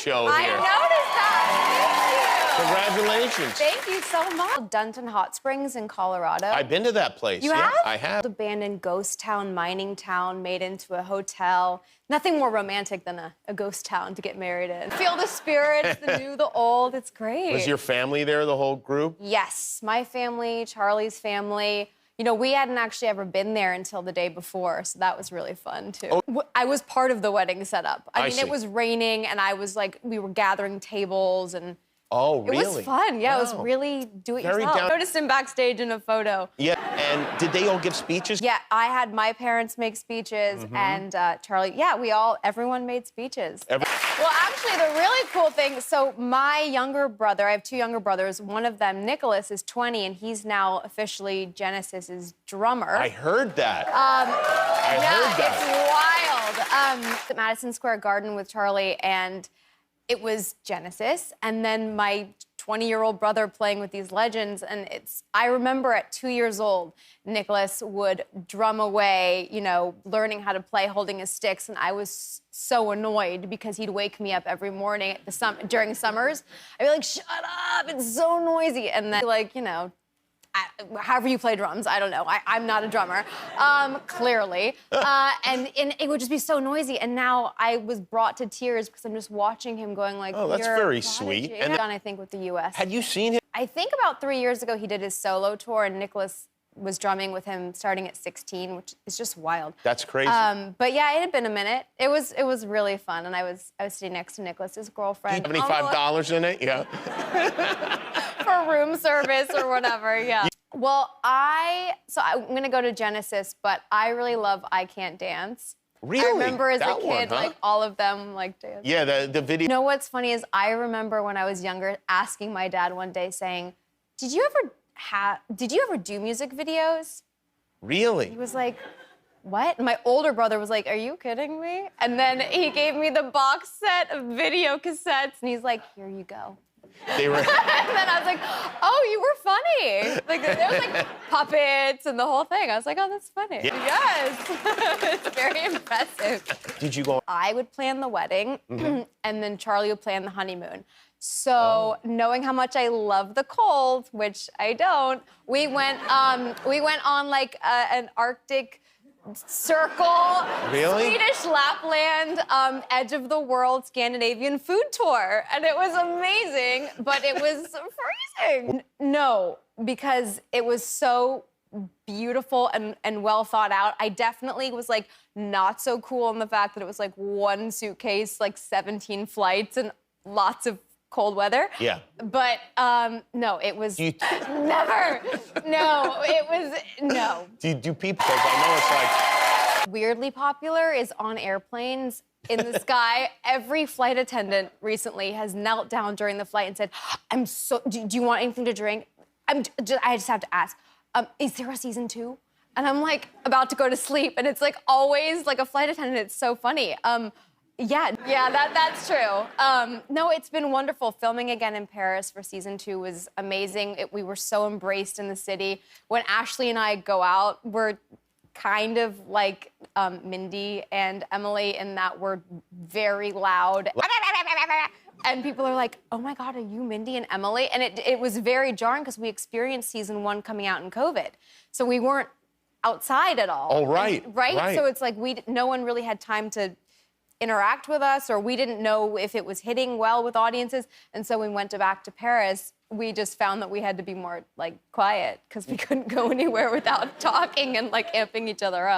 show I here. noticed that. Congratulations. Thank you so much. Dunton Hot Springs in Colorado. I've been to that place. You yeah, have? I have. Abandoned ghost town, mining town, made into a hotel. Nothing more romantic than a ghost town to get married in. Feel the spirits, the new, the old. It's great. Was your family there, the whole group? Yes, my family, Charlie's family. You know, we hadn't actually ever been there until the day before, so that was really fun, too. Oh. I was part of the wedding setup. I mean, see. it was raining, and I was like, we were gathering tables, and Oh, really? it was fun. Yeah, it was Wow. really do it Very yourself. down- I noticed him backstage in a photo. Yeah, and did they all give speeches? Yeah, I had my parents make speeches, and Charlie, everyone made speeches. Well, actually, the really cool thing, so my younger brother, I have two younger brothers, one of them, Nicholas, is 20, and he's now officially Genesis's drummer. I heard that. I heard that. It's wild. At Madison Square Garden with Charlie, and it was Genesis, and then my 20-year-old brother playing with these legends, and I remember at 2 years old, Nicholas would drum away, you know, learning how to play, holding his sticks, and I was so annoyed because he'd wake me up every morning during summers. I'd be like, shut up, it's so noisy, and then, like, you know, however you play drums, I don't know. I'm not a drummer, clearly. And it would just be so noisy. And now I was brought to tears because I'm just watching him going like, Oh, that's "You're a very prodigy." sweet. And done, I think, with the U.S. Had you seen him? I think about 3 years ago he did his solo tour, and Nicholas was drumming with him starting at 16, which is just wild. That's crazy. But yeah, it had been a minute. It was really fun, and I was sitting next to Nicholas's girlfriend. $75 in it? Yeah. For room service or whatever, yeah. Well, I'm gonna go to Genesis, but I really love I Can't Dance. Really? I remember as a That kid, one, huh? like, all of them, like, dance. Yeah, the video. You know what's funny is I remember when I was younger asking my dad one day saying, did you ever do music videos? Really? He was like, what? And my older brother was like, are you kidding me? And then he gave me the box set of video cassettes, and he's like, here you go. They were. And then I was like, oh, you were funny. Like, there was like puppets and the whole thing. I was like, oh, that's funny. Yeah. Yes. It's very impressive. Did you go? I would plan the wedding, and then Charlie would plan the honeymoon. So, knowing how much I love the cold, which I don't, we went on like an Arctic circle, Really? Swedish Lapland, edge of the world Scandinavian food tour, and it was amazing, but it was freezing. No, because it was so beautiful and well thought out. I definitely was like not so cool in the fact that it was like one suitcase, like 17 flights, and lots of cold weather. Yeah. But no, it was never. No. Do people? Because I know it's like. Weirdly popular is on airplanes in the sky. Every flight attendant recently has knelt down during the flight and said, do you want anything to drink? I just have to ask, is there a season 2? And I'm like about to go to sleep, and it's like always like a flight attendant. It's so funny. Yeah, that's true. No, it's been wonderful. Filming again in Paris for season 2 was amazing. We were so embraced in the city. When Ashley and I go out, we're kind of like Mindy and Emily in that we're very loud. And people are like, oh my God, are you Mindy and Emily? And it was very jarring because we experienced season 1 coming out in COVID. So we weren't outside at all. Oh, right. Right? So it's like no one really had time to interact with us, or we didn't know if it was hitting well with audiences. And so when we went back to Paris, we just found that we had to be more like quiet because we couldn't go anywhere without talking and like amping each other up.